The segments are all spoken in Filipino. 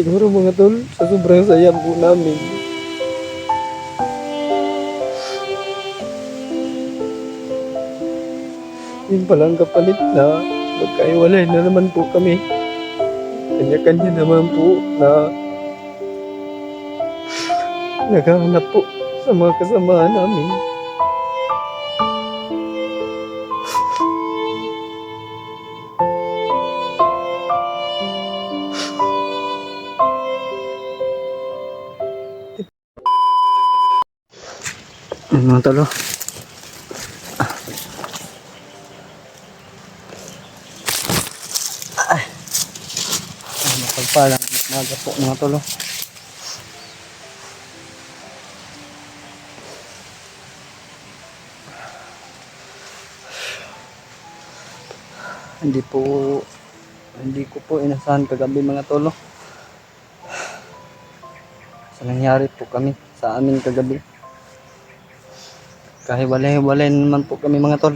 Siguro mga tol, sa sobrang saya po namin. Yun palang kapalit na magkaiwalay na naman po kami. Kanya-kanya naman po na naghahanap po sa mga kasamahan namin. Mga tolo. Napagpalang maga po mga tolo. Hindi ko po inasahan kagabi mga tolo. Sa nangyari po kami sa amin kagabi. Kahiwalay-hiwalay naman po kami mga tol.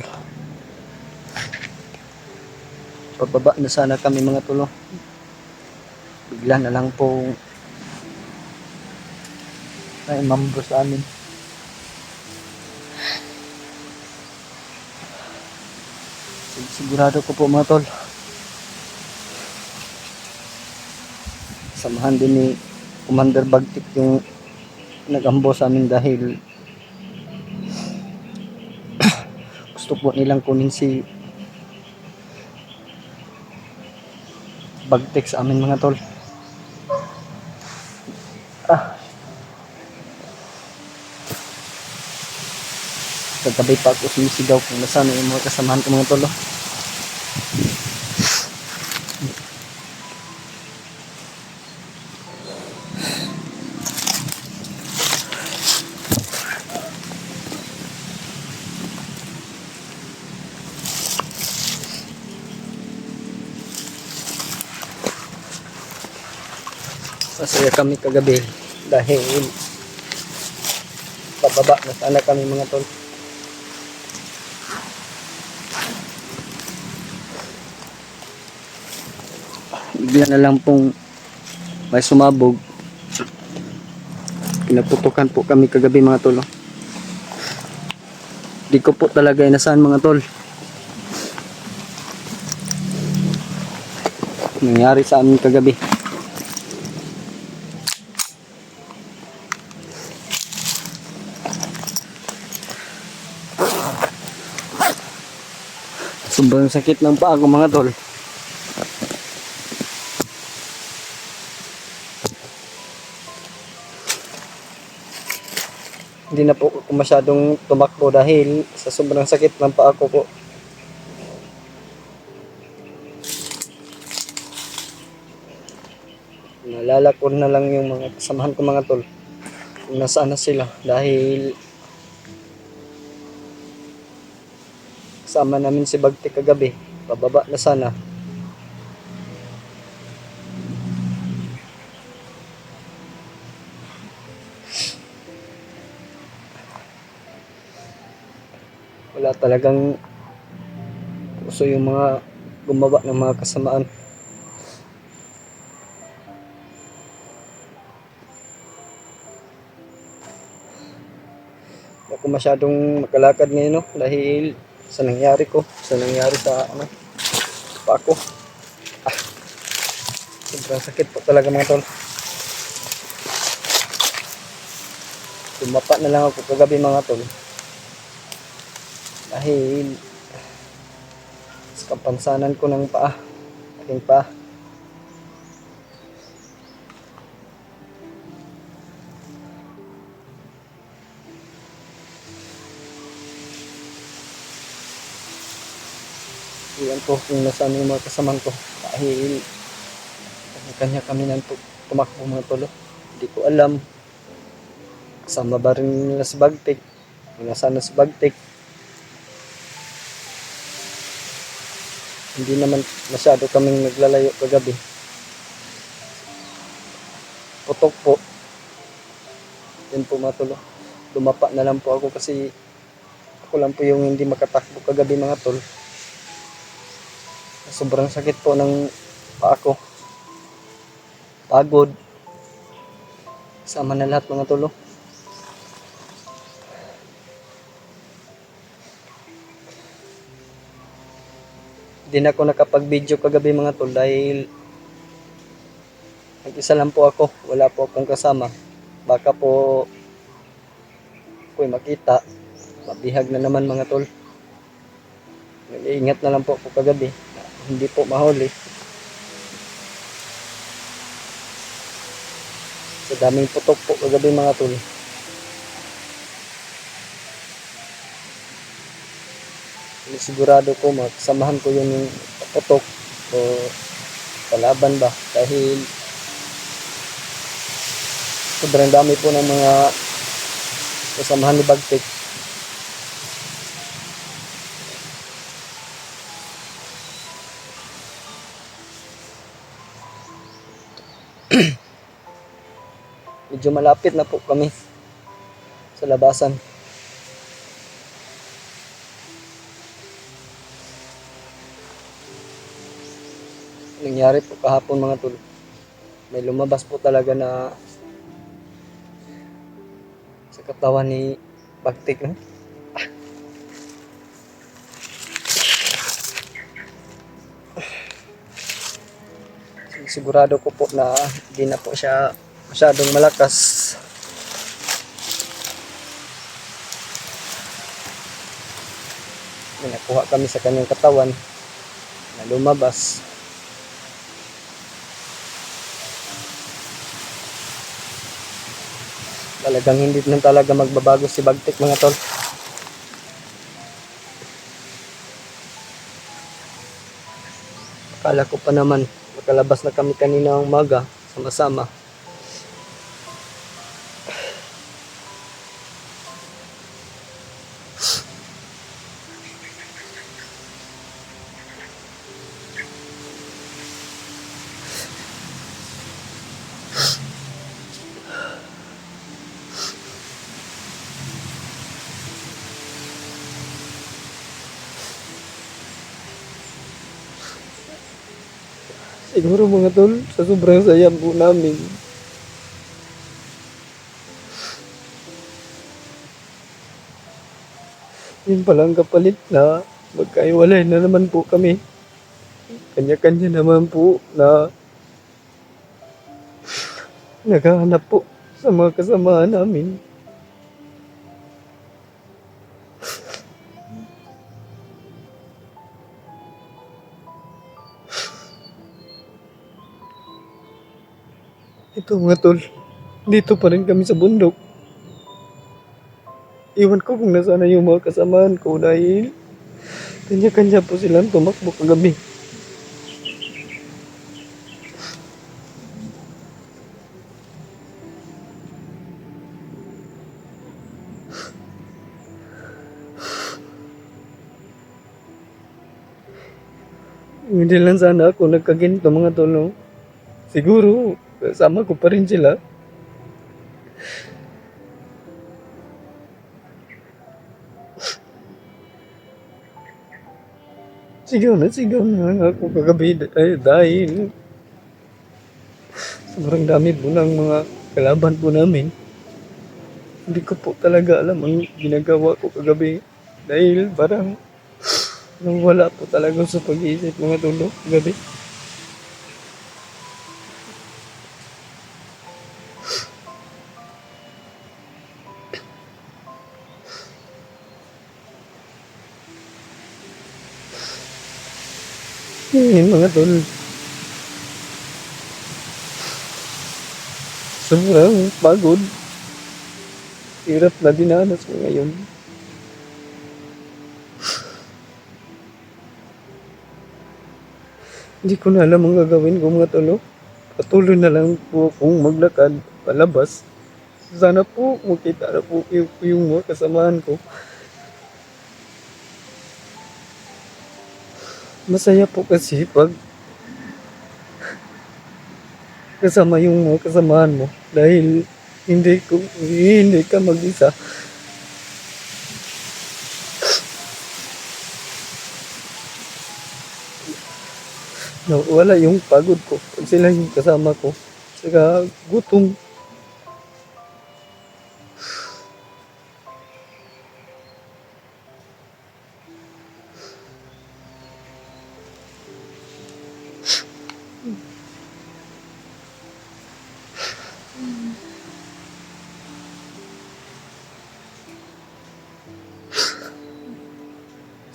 Pababa na sana kami mga tolo. Bigla na lang po ay mambro sa amin. Sigurado ko po mga tol, samahan din ni Commander Bagtik yung nag-ambo sa amin dahil gusto po nilang kunin si Bagtik sa amin mga tol. Kagabi pa ako sumisigaw kung nasaan yung mga kasamahan ko mga tol. Masaya kami kagabi dahil pababa na sana kami mga tol. Bigla na lang pong may sumabog. Pinaputukan po kami kagabi mga tol. Di ko po talaga inasahan mga tol. Nangyari sa amin kagabi. Sobrang sakit ng paa ko mga tol. Hindi na po ako masyadong tumakbo dahil sa sobrang sakit ng paa ko po. Naalala ko na lang yung mga kasamahan ko mga tol. Kung nasaan na sila dahil kasama namin si Bagtik kagabi. Pababa na sana. Wala talagang puso yung mga gumawa ng mga kasamaan. Hindi ako masyadong makalakad ngayon, no? Dahil sa nangyari sa pa ako. Sobrang sakit po talaga mga tol. Tumapa na lang ako kagabi mga tol. Dahil sa kapansanan ko ng paa, aking paa. Iyan po kung nasaan yung mga kasamaan ko. Dahil kanya kami nang tumakbo mga tolo. Hindi ko alam. Kasama ba rin nila si Bagtik? Nasaan na si Bagtik? Hindi naman masyado kaming naglalayo kagabi. Putok po. Yan po mga tolo. Dumapa na lang po ako kasi ako lang po yung hindi makatakbo kagabi mga tol. Sobrang sakit po ng paa ko. pagod. Sama na lahat mga tol. Hindi na ako nakapag-video kagabi mga tol dahil nag-isa lang po ako. Wala po akong kasama. Baka po ako'y makita. Mabihag na naman mga tol. Nag-iingat na lang po ako kagabi. Hindi po mahuli. Sa daming putok po kagabi mga tol. Sigurado ko magsamahan ko yung putok o kalaban ba dahil sobrang dami po ng mga kasamahan ni Bagtik. Medyo malapit na po kami sa labasan. Nangyari po kahapon mga tol. May lumabas po talaga na sa katawan ni Bagtik. Sigurado ko po na hindi na po siya masyadong malakas. May nakuha kami sa kanyang katawan na lumabas. Talagang hindi na talaga magbabago si Bagtik mga tol. Akala ko pa naman makalabas na kami kanina umaga sama-sama. Siguro mga tol, sa sobrang saya po namin. Yun palang kapalit na magkaiwalay na naman po kami. Kanya-kanya naman po na naghahanap po sa mga kasamahan namin. Ito mga tol, dito pa rin kami sa bundok. Iwan ko kung nasaan yung mga kasamahan ko dahil kanya-kanya po silang tumakbo kagabi. Hindi lang sana ako nagkaginto mga tol. No? Siguro, kasama ko pa rin sila. Sigaw na ako kagabi dahil sobrang dami po ng mga kalaban po namin. Hindi ko po talaga alam ang ginagawa ko kagabi dahil parang nawala po talaga sa pag-iisip mga tol kagabi. Yun mga tol. Sobrang pagod. Hirap na dinanas ko ngayon. Hindi ko na alam ang gagawin ko mga tol. Patuloy na lang po akong maglakad palabas. Sana po makita na po yung mga kasamahan ko. Masaya po kasi pag kasama yung mga kasamahan mo dahil hindi ka mag-isa. Wala yung pagod ko pag sila yung kasama ko. saka gutom.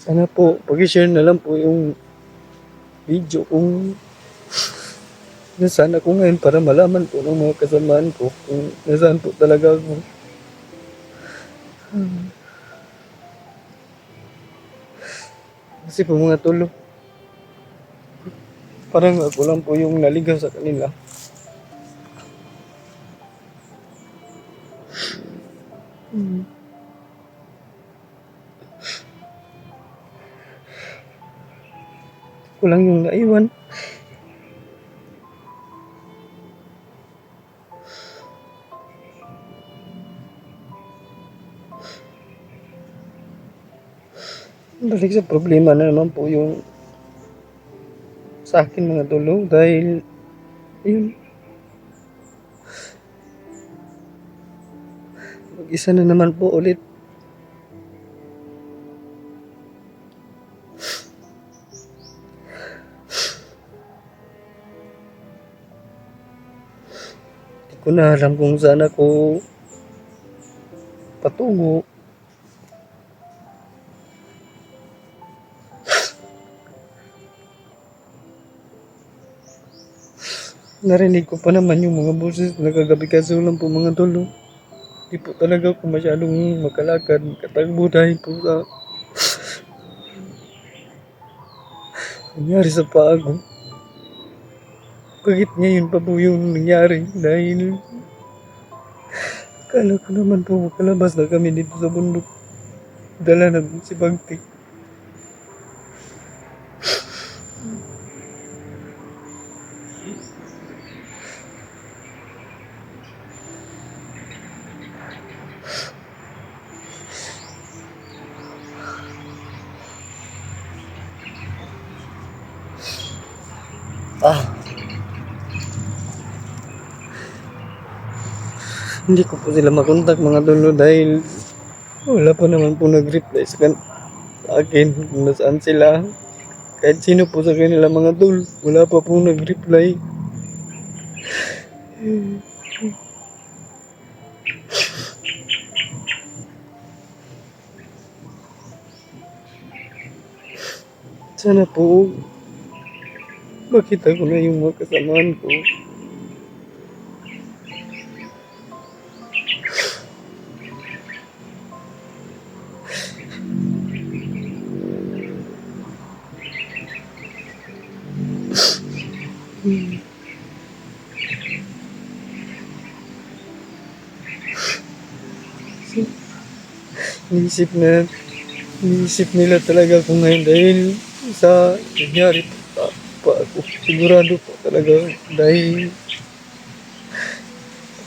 Sana po, pag-share na lang po yung video kung nasaan ako ngayon para malaman po ng mga kasamaan ko kung nasaan po talaga ako. Kasi po mga tol, parang ako lang po yung naligaw sa kanila. Ako lang yung naiwan. Balik sa problema na naman po yung sa akin mga tol, dahil ayun, mag-isa na naman po ulit. Hindi ko na alam kung saan ako patungo. Narinig ko pa naman yung mga boses na kagabi, kaso lang po mga tol, di po talaga ako masyadong makalakad, makatagbo dahil po sa nangyari sa paa ko. Bakit ngayon pa po yung nangyari? Dahil akala ko naman po makalabas na kami dito sa bundok. Dala na si Bagtik. Hindi ko po sila makontak mga tolo dahil wala pa naman po nag-reply sa akin kung nasaan sila. Kahit sino po sa kanila mga tol, wala pa po nag-reply. Sana po makita ko na yung mga kasamaan ko. Iniisip nila talaga ako ngayon dahil sa nangyari pa ako. Sigurado po talaga dahil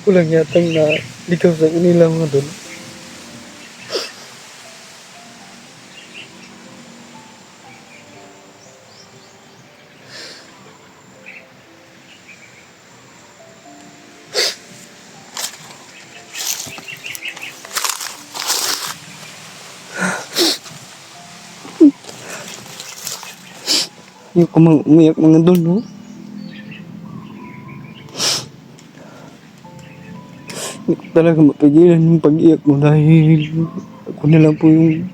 ako lang yatang na ligaw sa kanila mga doon. Yung kumang umiyak mga doon, no? Hindi ko talaga mapigilan yung pag-iyak mo dahil ako na lang po yung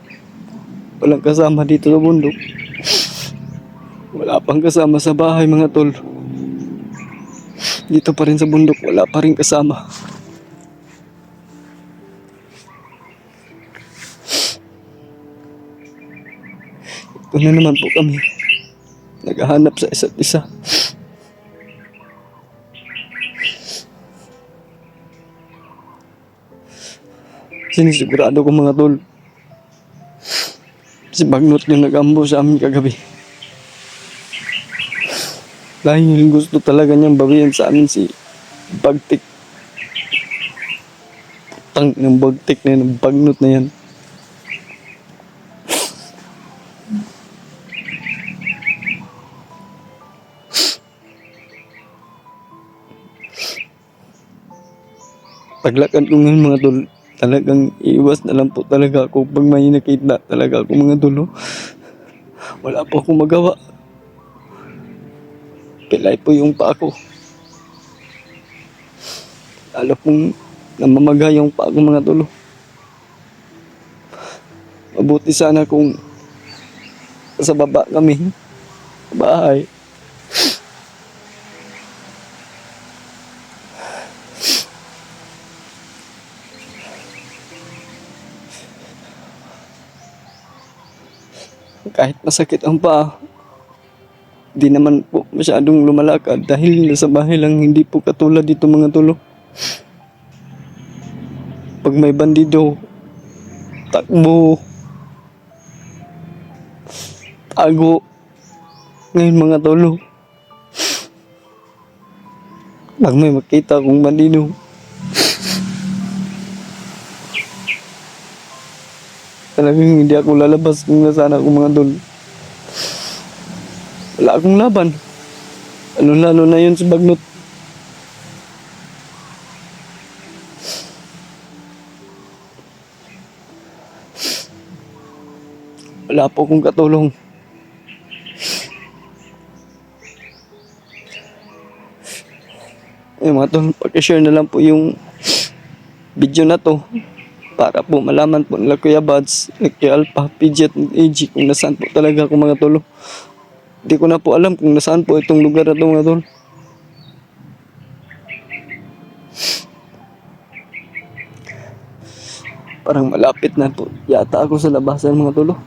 walang kasama dito sa bundok. Wala pang kasama sa bahay mga tol. Dito pa rin sa bundok, wala pa rin kasama. Ito na naman po kami. Naghahanap sa isa't isa. Sinisigurado ko mga tol, si Bagnot yung nag-ambo sa amin kagabi. Dahil gusto talaga niyang bawiin sa amin si Bagtik. Putang ng Bagtik na yan, ng Bagnot na yan. paglakad ko ngayon mga tol, talagang iwas na lang po talaga ako pag may nakita talaga ako mga tol. Oh. Wala po akong magawa. Pilay po yung paa ko. Lalo pong namamaga yung paa ko mga tol. Oh. Mabuti sana kung sa baba kami, sa bahay. Kahit masakit ang paa, di naman po masyadong lumalakad dahil nasa bahay lang, hindi po katulad dito mga tol. Oh. Pag may bandido, takbo, tago. Ngayon mga tol, oh, pag may makita kong bandido, talagang hindi ako lalabas kung nasaan ako mga tol. Wala akong laban. Lalo na yun sa bagnot. Wala po akong katulong. Eh mga tol, pag-share na lang po yung video na to para po malaman po nila Kuya Buds, Kuya Alpha, PG at AG kung nasaan po talaga ako mga tol. Hindi ko na po alam kung nasaan po itong lugar na to mga tol. Parang malapit na po yata ako sa labasan mga tol.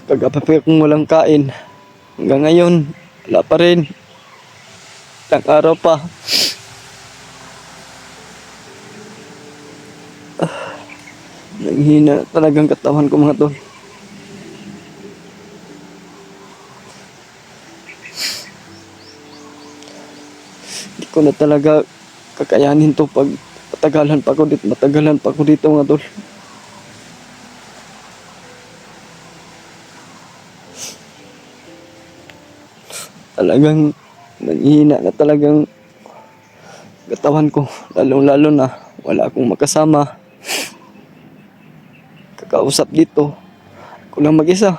Kagabi akong walang kain. Hanggang ngayon, wala pa rin. Ilang araw pa. Nanghina talagang katawan ko mga tol. Hindi ko na talaga kakayanin to pag matagalan pa ako dito mga tol. Talagang nanghihina na talagang katawan ko, lalo na wala akong makasama. Kakausap dito, ako lang mag-isa.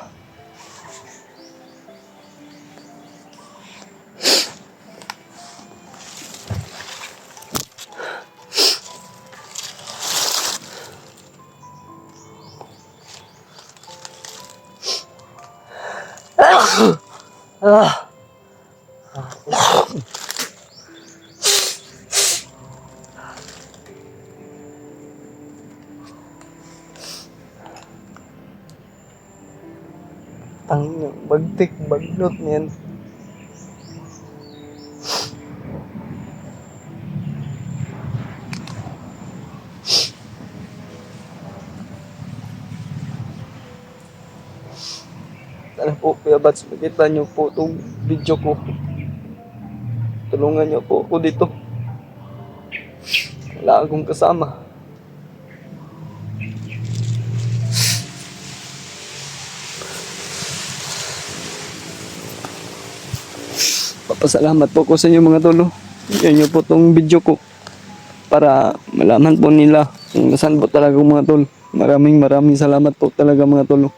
Bagtik, bagnot niyan. Sana po Kuya Buds, makita nyo po itong video ko. Tulungan nyo po ako dito. Wala akong kasama. Papasalamat po ko sa inyo mga tolo. Yan nyo po itong video ko para malaman po nila kung nasaan po talaga mga tol. Maraming salamat po talaga mga tolo.